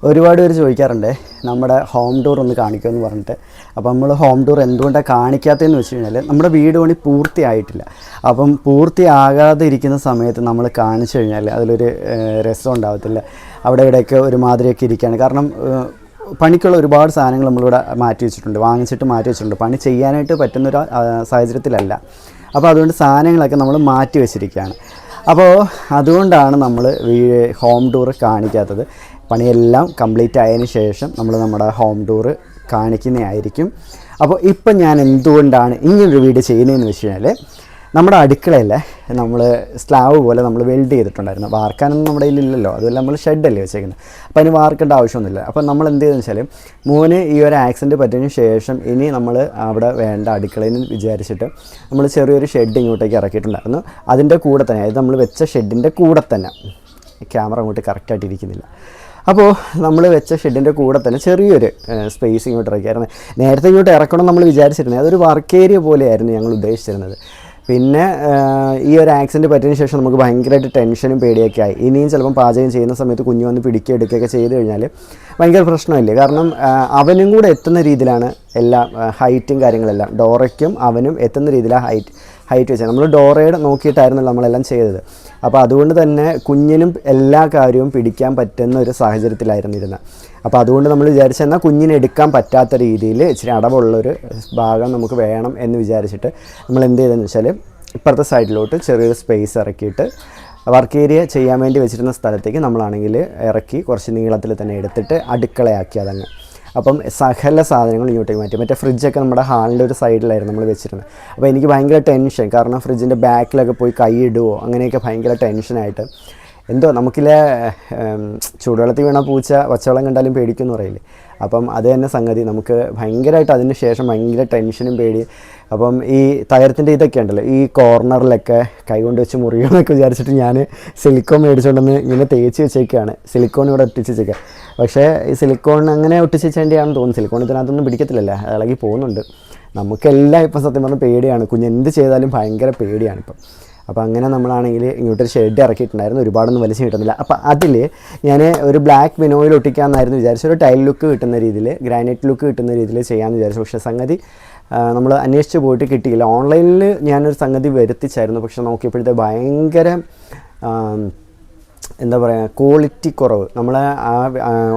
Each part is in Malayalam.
ഒരുപാട് പേര് ചോദിക്കാറുണ്ട് നമ്മുടെ ഹോം ടൂർ ഒന്ന് കാണിക്കുമെന്ന് പറഞ്ഞിട്ട്. അപ്പോൾ നമ്മൾ ഹോം ടൂർ എന്തുകൊണ്ടാണ് കാണിക്കാത്തതെന്ന് വെച്ച് കഴിഞ്ഞാൽ നമ്മുടെ വീട് പണി പൂർത്തിയായിട്ടില്ല. അപ്പം പൂർത്തിയാകാതെ ഇരിക്കുന്ന സമയത്ത് നമ്മൾ കാണിച്ചു കഴിഞ്ഞാൽ അതിലൊരു രസം ഉണ്ടാകത്തില്ല. അവിടെ ഇവിടെയൊക്കെ ഒരുമാതിരിയൊക്കെ ഇരിക്കുകയാണ്. കാരണം പണിക്കുള്ള ഒരുപാട് സാധനങ്ങൾ നമ്മളിവിടെ വാങ്ങിച്ചിട്ട് മാറ്റി വെച്ചിട്ടുണ്ട്. പണി ചെയ്യാനായിട്ട് പറ്റുന്നൊരു സാഹചര്യത്തിലല്ല. അപ്പോൾ അതുകൊണ്ട് സാധനങ്ങളൊക്കെ നമ്മൾ മാറ്റി വെച്ചിരിക്കുകയാണ്. അപ്പോൾ അതുകൊണ്ടാണ് നമ്മൾ ഹോം ടൂർ കാണിക്കാത്തത്. പണിയെല്ലാം കംപ്ലീറ്റ് ആയതിനു ശേഷം നമ്മൾ നമ്മുടെ ഹോം ടൂർ കാണിക്കുന്നതായിരിക്കും. അപ്പോൾ ഇപ്പം ഞാൻ എന്തുകൊണ്ടാണ് ഇങ്ങനൊരു വീഡിയോ ചെയ്യുന്നതെന്ന് വെച്ച് കഴിഞ്ഞാൽ, നമ്മുടെ അടുക്കളയിൽ നമ്മൾ സ്ലാവ് പോലെ നമ്മൾ വെൽഡ് ചെയ്തിട്ടുണ്ടായിരുന്നു. വാർക്കാനൊന്നും നമ്മുടെ കയ്യിലില്ലല്ലോ, അതുപോലെ നമ്മൾ ഷെഡല്ലേ വെച്ചേക്കുന്നത്. അപ്പോൾ അതിന് വാർക്കേണ്ട ആവശ്യമൊന്നുമില്ല. അപ്പോൾ നമ്മൾ എന്ത് ചെയ്തെന്ന് വെച്ചാൽ, മോന് ഈ ഒരു ആക്സിഡൻറ്റ് പറ്റിയതിന് ശേഷം ഇനി നമ്മൾ അവിടെ വേണ്ട അടുക്കളയിൽ നിന്ന് വിചാരിച്ചിട്ട് നമ്മൾ ചെറിയൊരു ഷെഡ് ഇങ്ങോട്ടേക്ക് ഇറക്കിയിട്ടുണ്ടായിരുന്നു. അതിൻ്റെ കൂടെ തന്നെ, അതായത് നമ്മൾ വെച്ച ഷെഡിൻ്റെ കൂടെ തന്നെ, ക്യാമറ അങ്ങോട്ട് കറക്റ്റായിട്ടിരിക്കുന്നില്ല. അപ്പോൾ നമ്മൾ വെച്ച ഷെഡിൻ്റെ കൂടെ തന്നെ ചെറിയൊരു സ്പേസ് ഇങ്ങോട്ട് ഇറക്കിയായിരുന്നു. നേരത്തെ ഇങ്ങോട്ട് ഇറക്കണം നമ്മൾ വിചാരിച്ചിരുന്നത്. അതൊരു വർക്ക് ഏരിയ പോലെയായിരുന്നു ഞങ്ങൾ ഉദ്ദേശിച്ചിരുന്നത്. പിന്നെ ഈ ഒരു ആക്സിഡൻറ്റ് പറ്റിയതിന് ശേഷം നമുക്ക് ഭയങ്കരമായിട്ട് ടെൻഷനും പേടിയൊക്കെ ആയി. ഇനിയും ചിലപ്പം പാചകം ചെയ്യുന്ന സമയത്ത് കുഞ്ഞു വന്ന് പിടിക്കുക എടുക്കുകയൊക്കെ ചെയ്ത് കഴിഞ്ഞാൽ ഭയങ്കര പ്രശ്നമില്ലേ. കാരണം അവനും കൂടെ എത്തുന്ന രീതിയിലാണ് എല്ലാ ഹൈറ്റും കാര്യങ്ങളെല്ലാം. ഡോറയ്ക്കും അവനും എത്തുന്ന രീതിയിലാണ് ഹൈറ്റ് വെച്ചാൽ നമ്മൾ ഡോറയുടെ നോക്കിയിട്ടായിരുന്നു നമ്മളെല്ലാം ചെയ്തത്. അപ്പോൾ അതുകൊണ്ട് തന്നെ കുഞ്ഞിനും എല്ലാ കാര്യവും പിടിക്കാൻ പറ്റുന്ന ഒരു സാഹചര്യത്തിലായിരുന്നു ഇരുന്നത്. അപ്പോൾ അതുകൊണ്ട് നമ്മൾ വിചാരിച്ചെന്നാൽ കുഞ്ഞിനെ എടുക്കാൻ പറ്റാത്ത രീതിയിൽ ഇച്ചിരി അടവുള്ളൊരു ഭാഗം നമുക്ക് വേണം എന്ന് വിചാരിച്ചിട്ട് നമ്മൾ എന്ത് ചെയ്തതെന്ന് വെച്ചാൽ, ഇപ്പുറത്തെ സൈഡിലോട്ട് ചെറിയൊരു സ്പേസ് ഇറക്കിയിട്ട് വർക്ക് ഏരിയ ചെയ്യാൻ വേണ്ടി വെച്ചിരുന്ന സ്ഥലത്തേക്ക് നമ്മളാണെങ്കിൽ ഇറക്കി കുറച്ച് നീളത്തിൽ തന്നെ എടുത്തിട്ട് അടുക്കളയാക്കി അതങ്ങ്. അപ്പം സകല സാധനങ്ങൾ ഇങ്ങോട്ടേക്ക് മാറ്റി. മറ്റേ ഫ്രിഡ്ജൊക്കെ നമ്മുടെ ഹാളിൻ്റെ ഒരു സൈഡിലായിരുന്നു നമ്മൾ വെച്ചിരുന്നത്. അപ്പോൾ എനിക്ക് ഭയങ്കര ടെൻഷൻ, കാരണം ഫ്രിഡ്ജിൻ്റെ ബാക്കിലൊക്കെ പോയി കൈ ഇടുമോ അങ്ങനെയൊക്കെ ഭയങ്കര ടെൻഷനായിട്ട്. എന്തോ നമുക്കില്ലേ ചൂടുവെള്ളത്തിൽ വീണ പൂച്ച പച്ചവെള്ളം കണ്ടാലും പേടിക്കുമെന്ന് പറയില്ലേ. അപ്പം അത് തന്നെ സംഗതി. നമുക്ക് ഭയങ്കരമായിട്ട് അതിന് ശേഷം ഭയങ്കര ടെൻഷനും പേടി. അപ്പം ഈ തകരത്തിൻ്റെ ഇതൊക്കെ ഉണ്ടല്ലോ, ഈ കോർണറിലൊക്കെ കൈകൊണ്ട് വെച്ച് മുറിയുമെന്നൊക്കെ വിചാരിച്ചിട്ട് ഞാൻ സിലിക്കോൺ മേടിച്ചുകൊണ്ടെന്ന് ഇങ്ങനെ തേച്ച് വെച്ചേക്കാണ്. സിലിക്കോൺ ഇവിടെ ഒട്ടിച്ച് വെച്ചേക്കുക. പക്ഷേ ഈ സിലിക്കോൺ അങ്ങനെ ഒട്ടിച്ച് വെച്ചേണ്ടിയാണെന്ന് തോന്നുന്നു. സിലിക്കോൺ ഇതിനകത്തൊന്നും പിടിക്കത്തില്ലല്ലോ, ഇളകി പോകുന്നുണ്ട്. നമുക്കെല്ലാം ഇപ്പം സത്യം പറഞ്ഞാൽ പേടിയാണ്. കുഞ്ഞെന്ത് ചെയ്താലും ഭയങ്കര പേടിയാണിപ്പം. അപ്പോൾ അങ്ങനെ നമ്മളാണെങ്കിൽ ഇങ്ങോട്ടൊരു ഷെഡ് ഇറക്കിയിട്ടുണ്ടായിരുന്നു. ഒരുപാടൊന്നും വലിച്ചു കിട്ടുന്നില്ല. അപ്പോൾ അതിൽ ഞാൻ ഒരു ബ്ലാക്ക് വിനോയിൽ ഒട്ടിക്കാമെന്നായിരുന്നു വിചാരിച്ചു. ഒരു ടൈൽ ലുക്ക് കിട്ടുന്ന രീതിയിൽ, ഗ്രാനൈറ്റ് ലുക്ക് കിട്ടുന്ന രീതിയിൽ ചെയ്യാമെന്ന് വിചാരിച്ചു. പക്ഷേ സംഗതി നമ്മൾ അന്വേഷിച്ച് പോയിട്ട് കിട്ടിയില്ല. ഓൺലൈനിൽ ഞാനൊരു സംഗതി വരുത്തിച്ചായിരുന്നു. പക്ഷെ നോക്കിയപ്പോഴത്തെ ഭയങ്കര എന്താ പറയുക, ക്വാളിറ്റി കുറവ്. നമ്മൾ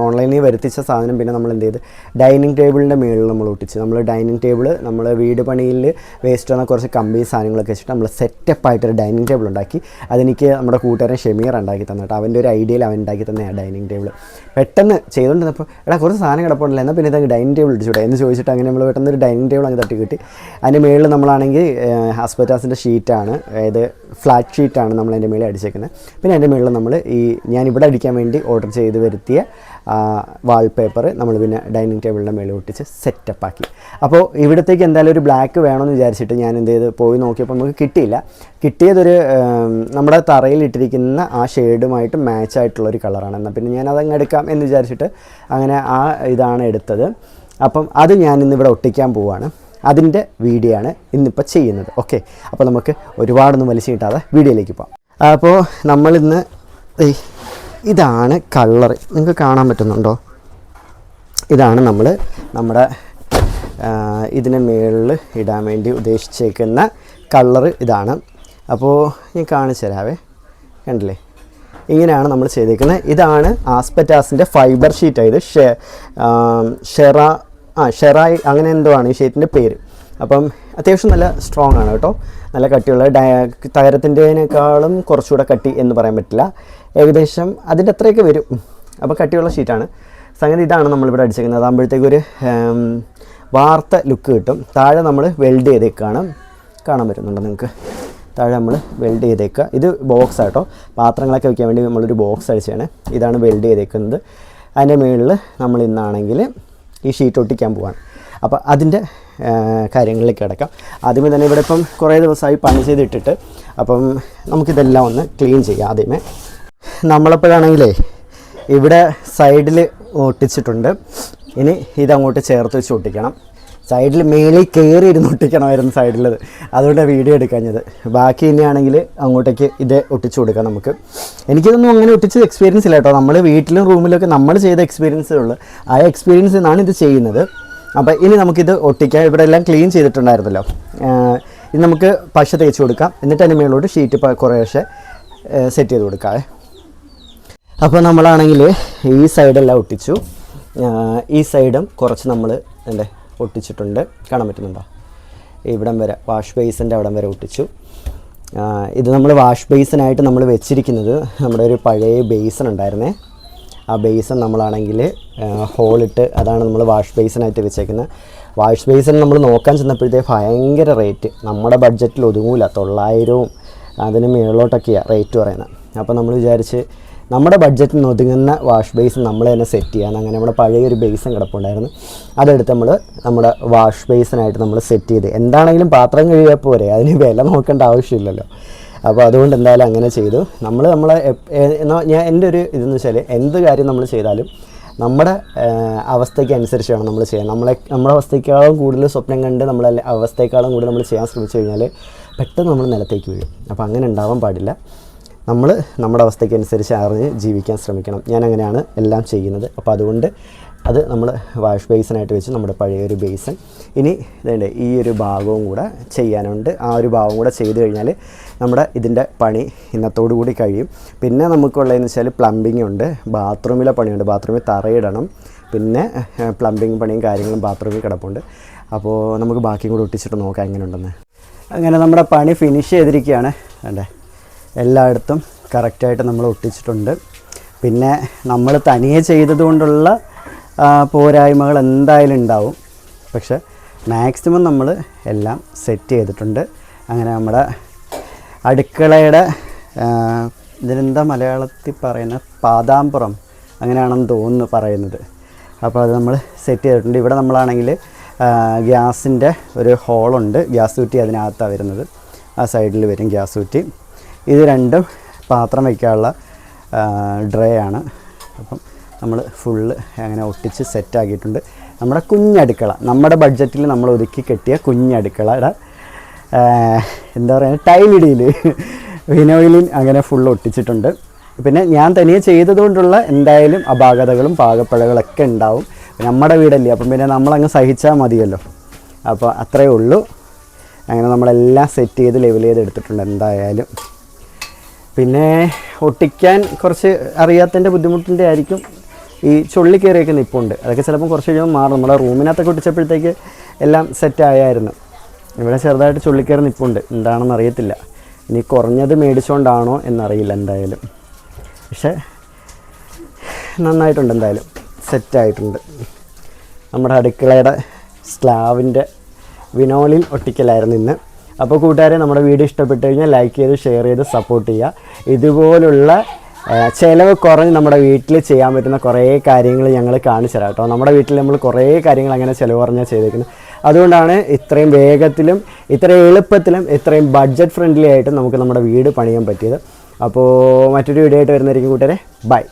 ഓൺലൈനിൽ വരുത്തിച്ച സാധനം പിന്നെ നമ്മൾ എന്ത് ചെയ്ത് ഡൈനിങ് ടേബിളിൻ്റെ മുകളിൽ നമ്മൾ ഒട്ടിച്ച്. നമ്മൾ ഡൈനിങ് ടേബിൾ നമ്മൾ വീട് പണിയിൽ വേസ്റ്റ് വന്ന കുറച്ച് കമ്പി സാധനങ്ങളൊക്കെ വെച്ചിട്ട് നമ്മൾ സെറ്റപ്പായിട്ടൊരു ഡൈനിങ് ടേബിൾ ഉണ്ടാക്കി. അതെനിക്ക് നമ്മുടെ കൂട്ടുകാരൻ ഷമീർ ഉണ്ടാക്കി തന്നിട്ട്, അവൻ്റെ ഒരു ഐഡിയയിൽ അവൻ ഉണ്ടാക്കി തന്നെ ആ ഡൈനിങ് ടേബിൾ. പെട്ടെന്ന് ചെയ്തുകൊണ്ടിരുന്നപ്പോൾ കുറച്ച് സാധനം കിടപ്പുണ്ടല്ലോ, എന്നാൽ പിന്നെ ഇതങ്ങ് ഡൈനിങ് ടേബിൾ ഇടിച്ചൂടെ എന്ന് ചോദിച്ചിട്ട് അങ്ങനെ നമ്മൾ പെട്ടെന്ന് ഒരു ഡൈനിങ് ടേബിൾ അങ്ങ് തട്ടി കിട്ടി. അതിൻ്റെ മുകളിൽ നമ്മളാണെങ്കിൽ ആസ്പെറ്റാസിൻ്റെ ഷീറ്റാണ്, അതായത് ഫ്ലാറ്റ് ഷീറ്റാണ് നമ്മൾ അതിൻ്റെ മുകളിൽ അടിച്ചേക്കുന്നത്. പിന്നെ അതിൻ്റെ മുകളിൽ നമ്മൾ ഈ ഞാനിവിടെ അടിക്കാൻ വേണ്ടി ഓർഡർ ചെയ്ത് വരുത്തിയ വാൾപേപ്പർ നമ്മൾ പിന്നെ ഡൈനിങ് ടേബിളിൻ്റെ മേളിൽ ഒട്ടിച്ച് സെറ്റപ്പാക്കി. അപ്പോൾ ഇവിടത്തേക്ക് എന്തായാലും ഒരു ബ്ലാക്ക് വേണമെന്ന് വിചാരിച്ചിട്ട് ഞാൻ എന്ത് ചെയ്ത് പോയി നോക്കിയപ്പോൾ നമുക്ക് കിട്ടിയില്ല. കിട്ടിയതൊരു നമ്മുടെ തറയിലിട്ടിരിക്കുന്ന ആ ഷെയ്ഡുമായിട്ട് മാച്ചായിട്ടുള്ളൊരു കളറാണ്. എന്നാൽ പിന്നെ ഞാൻ അതങ്ങ് എടുക്കാം എന്ന് വിചാരിച്ചിട്ട് അങ്ങനെ ആ ഇതാണ് എടുത്തത്. അപ്പം അത് ഞാൻ ഇന്നിവിടെ ഒട്ടിക്കാൻ പോവുകയാണ്. അതിൻ്റെ വീഡിയോ ആണ് ഇന്നിപ്പോൾ ചെയ്യുന്നത്. ഓക്കെ, അപ്പോൾ നമുക്ക് ഒരുപാടൊന്നും വലിച്ചു കിട്ടാതെ വീഡിയോയിലേക്ക് പോകാം. അപ്പോൾ നമ്മളിന്ന് ഇതാണ് കളറ്, നിങ്ങൾക്ക് കാണാൻ പറ്റുന്നുണ്ടോ? ഇതാണ് നമ്മുടെ ഇതിന് മുകളിൽ ഇടാൻ വേണ്ടി ഉദ്ദേശിച്ചേക്കുന്ന കളറ് ഇതാണ്. അപ്പോൾ ഞാൻ കാണിച്ചു തരാവേ, കണ്ടില്ലേ? ഇങ്ങനെയാണ് നമ്മൾ ചെയ്തേക്കുന്നത്. ഇതാണ് ആസ്പെറ്റാസിൻ്റെ ഫൈബർ ഷീറ്റായത്. ഷെറായി അങ്ങനെ എന്തോ ആണ് ഈ ഷീറ്റിൻ്റെ പേര്. അപ്പം അത്യാവശ്യം നല്ല സ്ട്രോങ് ആണ് കേട്ടോ, നല്ല കട്ടിയുള്ള. തകരത്തിൻ്റെതിനേക്കാളും കുറച്ചുകൂടെ കട്ടി എന്ന് പറയാൻ പറ്റില്ല, ഏകദേശം അതിൻ്റെ അത്രയൊക്കെ വരും. അപ്പോൾ കട്ടിയുള്ള ഷീറ്റാണ് സംഗതി. ഇതാണ് നമ്മളിവിടെ അടിച്ചേക്കുന്നത്. അതാകുമ്പോഴത്തേക്കൊരു വാർത്ത ലുക്ക് കിട്ടും. താഴെ നമ്മൾ വെൽഡ് ചെയ്തേക്കാണ്, കാണാൻ പറ്റുന്നുണ്ടോ നിങ്ങൾക്ക്? താഴെ നമ്മൾ വെൽഡ് ചെയ്തേക്കുക. ഇത് ബോക്സ് ആട്ടോ, പാത്രങ്ങളൊക്കെ വയ്ക്കാൻ വേണ്ടി നമ്മളൊരു ബോക്സ് അടിച്ചാണ്. ഇതാണ് വെൽഡ് ചെയ്തേക്കുന്നത്. അതിൻ്റെ മുകളിൽ നമ്മൾ ഇന്നാണെങ്കിൽ ഈ ഷീറ്റ് ഒട്ടിക്കാൻ പോവാണ്. അപ്പോൾ അതിൻ്റെ കാര്യങ്ങളിലേക്ക് കിടക്കാം. ആദ്യമേ തന്നെ ഇവിടെ ഇപ്പം കുറേ ദിവസമായി പണി ചെയ്തിട്ടിട്ട്, അപ്പം നമുക്കിതെല്ലാം ഒന്ന് ക്ലീൻ ചെയ്യാം. ആദ്യമേ നമ്മളപ്പോഴാണെങ്കിലേ ഇവിടെ സൈഡിൽ ഒട്ടിച്ചിട്ടുണ്ട്. ഇനി ഇതങ്ങോട്ട് ചേർത്ത് വെച്ച് ഒട്ടിക്കണം. സൈഡിൽ മേളിൽ കയറി ഇരുന്ന് ഒട്ടിക്കണമായിരുന്നു സൈഡിലത്, അതുകൊണ്ടാണ് വീഡിയോ എടുക്കാഞ്ഞത്. ബാക്കി തന്നെയാണെങ്കിൽ അങ്ങോട്ടേക്ക് ഇത് ഒട്ടിച്ചു കൊടുക്കാം നമുക്ക്. എനിക്കിതൊന്നും അങ്ങനെ ഒട്ടിച്ച് എക്സ്പീരിയൻസ് ഇല്ല കേട്ടോ. നമ്മൾ വീട്ടിലും റൂമിലൊക്കെ നമ്മൾ ചെയ്ത എക്സ്പീരിയൻസേ ഉള്ളൂ. ആ എക്സ്പീരിയൻസിൽ നിന്നാണ് ഇത് ചെയ്യുന്നത്. അപ്പോൾ ഇനി നമുക്കിത് ഒട്ടിക്കാം. ഇവിടെ എല്ലാം ക്ലീൻ ചെയ്തിട്ടുണ്ടായിരുന്നല്ലോ. ഇത് നമുക്ക് പശ തേച്ച് കൊടുക്കാം. എന്നിട്ട് അതിന് മേലോട്ട് ഷീറ്റ് കുറേശ്ശെ സെറ്റ് ചെയ്ത് കൊടുക്കാം. അപ്പോൾ നമ്മളാണെങ്കിൽ ഈ സൈഡെല്ലാം ഒട്ടിച്ചു. ഈ സൈഡും കുറച്ച് നമ്മൾ എൻ്റെ ഒട്ടിച്ചിട്ടുണ്ട്. കാണാൻ പറ്റുന്നുണ്ടോ? ഇവിടം വരെ വാഷ് ബേസിൻ്റെ അവിടം വരെ ഒട്ടിച്ചു. ഇത് നമ്മൾ വാഷ് ബേസിനായിട്ട് നമ്മൾ വെച്ചിരിക്കുന്നത് നമ്മുടെ ഒരു പഴയ ബേസൺ ഉണ്ടായിരുന്നേ. ആ ബേസൺ നമ്മളാണെങ്കിൽ ഹോളിട്ട്, അതാണ് നമ്മൾ വാഷ് ബേസിനായിട്ട് വെച്ചേക്കുന്നത്. വാഷ് ബേസിന് നമ്മൾ നോക്കാൻ ചെന്നപ്പോഴത്തേക്ക് ഭയങ്കര റേറ്റ്, നമ്മുടെ ബഡ്ജറ്റിൽ ഒതുങ്ങൂല. 900-ഉം അതിന് മുകളിലോട്ടൊക്കെയാണ് റേറ്റ് പറയുന്നത്. അപ്പോൾ നമ്മൾ വിചാരിച്ച് നമ്മുടെ ബഡ്ജറ്റിൽ നിന്ന് ഒതുങ്ങുന്ന വാഷ് ബേസിൻ നമ്മൾ തന്നെ സെറ്റ് ചെയ്യാൻ. അങ്ങനെ നമ്മുടെ പഴയൊരു ബേസിൻ കിടപ്പുണ്ടായിരുന്നു, അതെടുത്ത് നമ്മുടെ വാഷ് ബേസിനായിട്ട് നമ്മൾ സെറ്റ് ചെയ്ത്. എന്താണെങ്കിലും പാത്രം കഴുകിയാൽ പോരെ, അതിന് വില നോക്കേണ്ട ആവശ്യമില്ലല്ലോ. അപ്പോൾ അതുകൊണ്ട് എന്തായാലും അങ്ങനെ ചെയ്തു. എൻ്റെ ഒരു ഇതെന്ന് വെച്ചാൽ എന്ത് കാര്യം നമ്മൾ ചെയ്താലും നമ്മുടെ അവസ്ഥയ്ക്ക് അനുസരിച്ച് വേണം നമ്മൾ ചെയ്യാൻ. നമ്മുടെ അവസ്ഥയ്ക്കാളും കൂടുതൽ സ്വപ്നം കണ്ട് അവസ്ഥയെക്കാളും കൂടുതൽ നമ്മൾ ചെയ്യാൻ ശ്രമിച്ചു കഴിഞ്ഞാൽ പെട്ടെന്ന് നമ്മൾ നിലത്തേക്ക് വീഴും. അപ്പോൾ അങ്ങനെ ഉണ്ടാവാൻ പാടില്ല. നമ്മൾ നമ്മുടെ അവസ്ഥയ്ക്ക് അനുസരിച്ച് അറിഞ്ഞ് ജീവിക്കാൻ ശ്രമിക്കണം. ഞാൻ അങ്ങനെയാണ് എല്ലാം ചെയ്യുന്നത്. അപ്പോൾ അതുകൊണ്ട് അത് നമ്മൾ വാഷ് ബേസിനായിട്ട് വെച്ച് നമ്മുടെ പഴയൊരു ബേസൻ. ഇനി ഇതേണ്ട ഈ ഒരു ഭാഗവും കൂടെ ചെയ്യാനുണ്ട്. ആ ഒരു ഭാഗം കൂടെ ചെയ്ത് കഴിഞ്ഞാൽ നമ്മുടെ ഇതിൻ്റെ പണി ഇന്നത്തോടു കൂടി കഴിയും. പിന്നെ നമുക്കുള്ളതെന്ന് വെച്ചാൽ പ്ലംബിംഗ് ഉണ്ട്, ബാത്റൂമിലെ പണിയുണ്ട്. ബാത്റൂമിൽ തറയിടണം, പിന്നെ പ്ലംബിംഗ് പണിയും കാര്യങ്ങളും ബാത്റൂമിൽ കിടപ്പുണ്ട്. അപ്പോൾ നമുക്ക് ബാക്കിയും കൂടെ ഒട്ടിച്ചിട്ട് നോക്കാം എങ്ങനെയുണ്ടെന്ന്. അങ്ങനെ നമ്മുടെ പണി ഫിനിഷ് ചെയ്തിരിക്കുകയാണ്. വേണ്ടേ, എല്ലായിടത്തും കറക്റ്റായിട്ട് നമ്മൾ ഒട്ടിച്ചിട്ടുണ്ട്. പിന്നെ നമ്മൾ തനിയെ ചെയ്തതുകൊണ്ടുള്ള പോരായ്മകൾ എന്തായാലും ഉണ്ടാവും. പക്ഷെ മാക്സിമം നമ്മൾ എല്ലാം സെറ്റ് ചെയ്തിട്ടുണ്ട്. അങ്ങനെ നമ്മുടെ അടുക്കളയുടെ ഇതിനെന്താ മലയാളത്തിൽ പറയുന്നത്, പാദാമ്പുറം അങ്ങനെയാണെന്ന് തോന്നുന്നു പറയുന്നത്. അപ്പോൾ അത് നമ്മൾ സെറ്റ് ചെയ്തിട്ടുണ്ട്. ഇവിടെ നമ്മളാണെങ്കിൽ ഗ്യാസിൻ്റെ ഒരു ഹോളുണ്ട്, ഗ്യാസ് കുറ്റി അതിനകത്താണ് വരുന്നത്. ആ സൈഡിൽ വരും ഗ്യാസ് കുറ്റി. ഇത് രണ്ടും പാത്രം വയ്ക്കാനുള്ള ഡ്രേ ആണ്. അപ്പം നമ്മൾ ഫുള്ള് അങ്ങനെ ഒട്ടിച്ച് സെറ്റാക്കിയിട്ടുണ്ട്. നമ്മുടെ കുഞ്ഞടുക്കള, നമ്മുടെ ബഡ്ജറ്റിൽ നമ്മൾ ഒതുക്കി കെട്ടിയ കുഞ്ഞടുക്കളയുടെ എന്താ പറയുക, ടൈലിടിയിൽ വിനോയിലിൻ അങ്ങനെ ഫുള്ള് ഒട്ടിച്ചിട്ടുണ്ട്. പിന്നെ ഞാൻ തനിയെ ചെയ്തതുകൊണ്ടുള്ള എന്തായാലും അപാകതകളും പാകപ്പിഴകളൊക്കെ ഉണ്ടാവും. നമ്മുടെ വീടല്ലേ, അപ്പം പിന്നെ നമ്മളങ്ങ് സഹിച്ചാൽ മതിയല്ലോ. അപ്പോൾ അത്രയേ ഉള്ളൂ. അങ്ങനെ നമ്മളെല്ലാം സെറ്റ് ചെയ്ത് ലെവൽ ചെയ്ത് എടുത്തിട്ടുണ്ട് എന്തായാലും. പിന്നെ ഒട്ടിക്കാൻ കുറച്ച് അറിയാത്തതിൻ്റെ ബുദ്ധിമുട്ടിൻ്റെ ആയിരിക്കും. ഈ ചുള്ളി കയറിയൊക്കെ നിൽപ്പുണ്ട്, അതൊക്കെ ചിലപ്പോൾ കുറച്ച് കഴിയുമ്പോൾ മാറും. നമ്മുടെ റൂമിനകത്തൊക്കെ ഒട്ടിച്ചപ്പോഴത്തേക്ക് എല്ലാം സെറ്റായായിരുന്നു. ഇവിടെ ചെറുതായിട്ട് ചുള്ളിക്കയറി നിൽപ്പുണ്ട്, എന്താണെന്ന് അറിയത്തില്ല. ഇനി കുറഞ്ഞത് മേടിച്ചുകൊണ്ടാണോ എന്നറിയില്ല എന്തായാലും. പക്ഷേ നന്നായിട്ടുണ്ട്, എന്തായാലും സെറ്റായിട്ടുണ്ട്. നമ്മുടെ അടുക്കളയുടെ സ്ലാവിൻ്റെ വിനോലിൻ ഒട്ടിക്കലായിരുന്നു ഇന്ന്. അപ്പോൾ കൂട്ടുകാരെ, നമ്മുടെ വീഡിയോ ഇഷ്ടപ്പെട്ട് കഴിഞ്ഞാൽ ലൈക്ക് ചെയ്ത് ഷെയർ ചെയ്ത് സപ്പോർട്ട് ചെയ്യുക. ഇതുപോലുള്ള ചിലവ് കുറഞ്ഞ് നമ്മുടെ വീട്ടിൽ ചെയ്യാൻ പറ്റുന്ന കുറേ കാര്യങ്ങൾ ഞങ്ങൾ കാണിച്ചു തരാം കേട്ടോ. നമ്മുടെ വീട്ടിൽ നമ്മൾ കുറേ കാര്യങ്ങൾ അങ്ങനെ ചിലവ് കുറഞ്ഞാൽ ചെയ്തേക്കുന്നത്. അതുകൊണ്ടാണ് ഇത്രയും വേഗത്തിലും ഇത്രയും എളുപ്പത്തിലും ഇത്രയും ബഡ്ജറ്റ് ഫ്രണ്ട്ലി ആയിട്ടും നമുക്ക് നമ്മുടെ വീട് പണിയാൻ പറ്റിയത്. അപ്പോൾ മറ്റൊരു വീഡിയോ ആയിട്ട് വരുന്നതായിരിക്കും കൂട്ടുകാരെ. ബൈ.